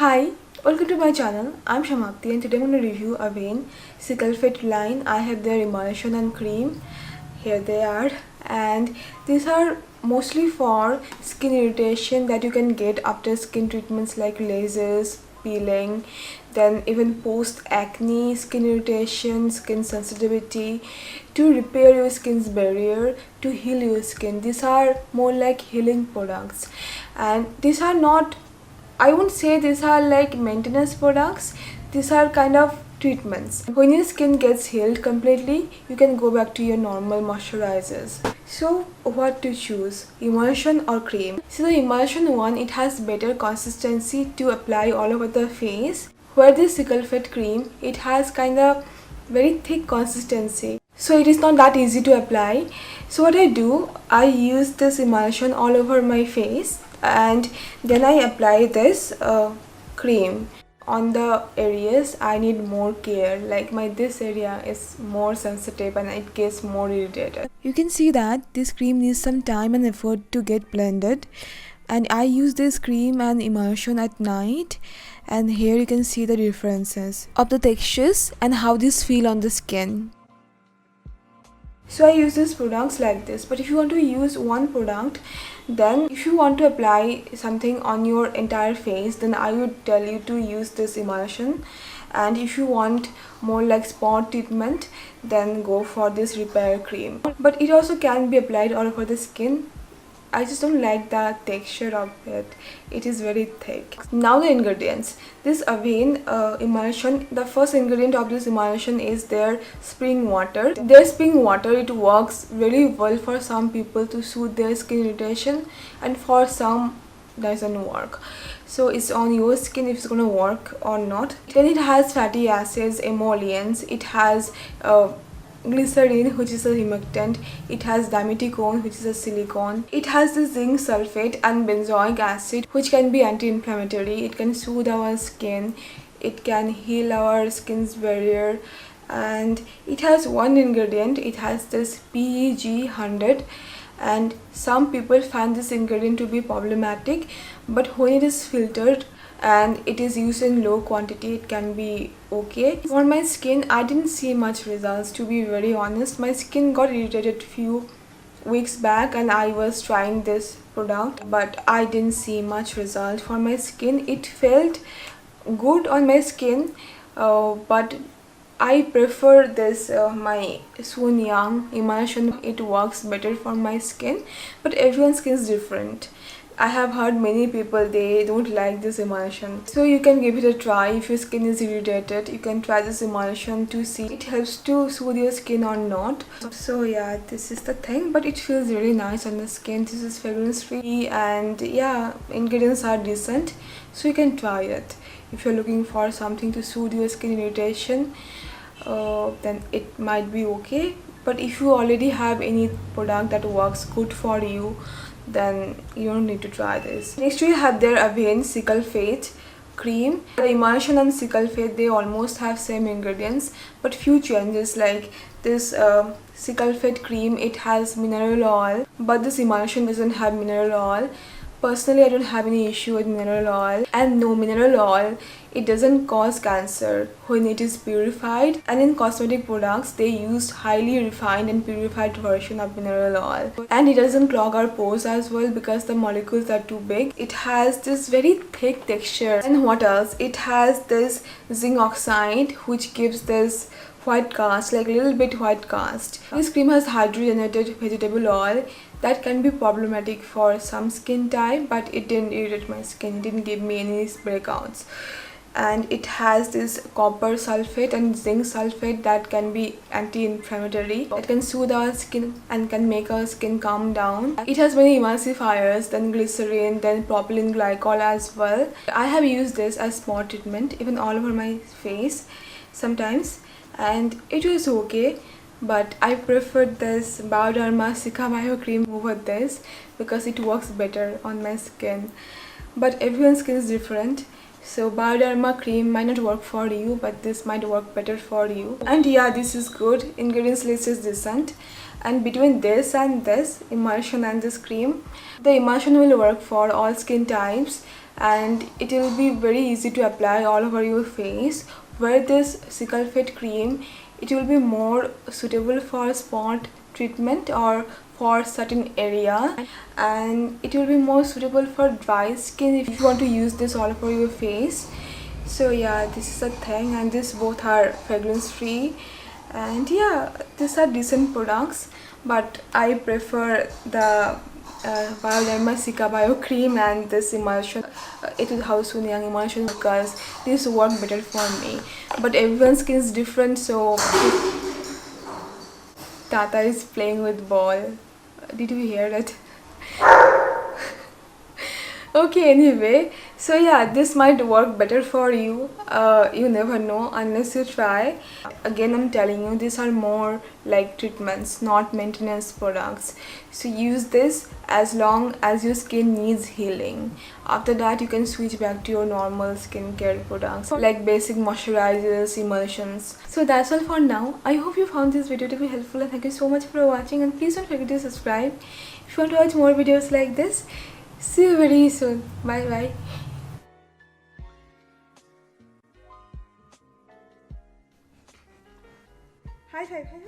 Hi, welcome to my channel. I'm Shamapti and today I'm going to review Avane Sickle Fit line. I have their emulsion and cream. Here they are, and these are mostly for skin irritation that you can get after skin treatments like lasers, peeling, then even post acne, skin irritation, skin sensitivity, to repair your skin's barrier, to heal your skin. These are more like healing products, and these are not, I won't say these are like maintenance products. These are kind of treatments. When your skin gets healed completely, you can go back to your normal moisturizers. So what to choose, emulsion or cream? So the emulsion one, it has better consistency to apply all over the face, where the Sickle Fit cream, it has kind of very thick consistency, so it is not that easy to apply. So what I do, I use this emulsion all over my face and then I apply this cream on the areas I need more care, like my this area is more sensitive and it gets more irritated. You can see that this cream needs some time and effort to get blended, and I use this cream and emulsion at night, and here you can see the differences of the textures and how these feel on the skin. So I use these products like this, but if you want to use one product, then if you want to apply something on your entire face, then I would tell you to use this emulsion, and if you want more like spot treatment, then go for this repair cream. But it also can be applied all over the skin. I just don't like the texture of it. It is very thick. Now the ingredients. This Avane emulsion, the first ingredient of this emulsion is their spring water. Their spring water, it works very well for some people to soothe their skin irritation, and for some doesn't work. So it's on your skin if it's gonna work or not. Then it has fatty acids, emollients, it has glycerin, which is a humectant, it has dimethicone, which is a silicone, it has the zinc sulfate and benzoic acid, which can be anti-inflammatory, it can soothe our skin, it can heal our skin's barrier, and it has one ingredient, it has this PEG 100, and some people find this ingredient to be problematic, but when it is filtered and it is used in low quantity, it can be okay. For my skin, I didn't see much results, to be very honest. My skin got irritated few weeks back and I was trying this product, but I didn't see much result for my skin. It felt good on my skin, but I prefer this my Soon Young emulsion. It works better for my skin, but everyone's skin is different. I have heard many people, they don't like this emulsion. So you can give it a try. If your skin is irritated, you can try this emulsion to see it helps to soothe your skin or not. So yeah, this is the thing, but it feels really nice on the skin. This is fragrance free, and yeah, ingredients are decent, so you can try it. If you're looking for something to soothe your skin irritation, then it might be okay. But if you already have any product that works good for you, then you don't need to try this. Next we have their Avane Sickle Fit cream. The emulsion and Sickle Fit, they almost have same ingredients, but few changes, like this Sickle Fit cream, it has mineral oil, but this emulsion doesn't have mineral oil. Personally, I don't have any issue with mineral oil, and no, mineral oil, it doesn't cause cancer when it is purified, and in cosmetic products they use highly refined and purified version of mineral oil, and it doesn't clog our pores as well because the molecules are too big. It has this very thick texture, and what else, it has this zinc oxide which gives this white cast, like a little bit white cast. This cream has hydrogenated vegetable oil that can be problematic for some skin type, but it didn't irritate my skin, it didn't give me any breakouts. And it has this copper sulfate and zinc sulfate that can be anti-inflammatory. It can soothe our skin and can make our skin calm down. It has many emulsifiers, then glycerin, then propylene glycol as well. I have used this as spot treatment even all over my face sometimes, and it was okay, but I preferred this Bioderma Cica Bio cream over this because it works better on my skin. But everyone's skin is different, so Bioderma cream might not work for you, but this might work better for you. And yeah, this is good. Ingredients list is decent. And between this and this emulsion and this cream, the emulsion will work for all skin types, and it will be very easy to apply all over your face. Where this Cicalfate cream, it will be more suitable for spot treatment or for certain area, and it will be more suitable for dry skin if you want to use this all over your face. So yeah, this is a thing, and this both are fragrance free, and yeah, these are decent products, but I prefer the Bioderma Cica Bio cream and this emulsion, Etude House Young emulsion, because this work better for me. But everyone's skin is different, so Tata is playing with ball. Did you hear that? Okay, anyway, so yeah, this might work better for you. You never know unless you try. Again, I'm telling you, these are more like treatments, not maintenance products. So use this as long as your skin needs healing. After that, you can switch back to your normal skincare products like basic moisturizers, emulsions. So that's all for now. I hope you found this video to be helpful, and thank you so much for watching, and please don't forget to subscribe if you want to watch more videos like this. See you very soon. Bye bye. Hi, hi, hi.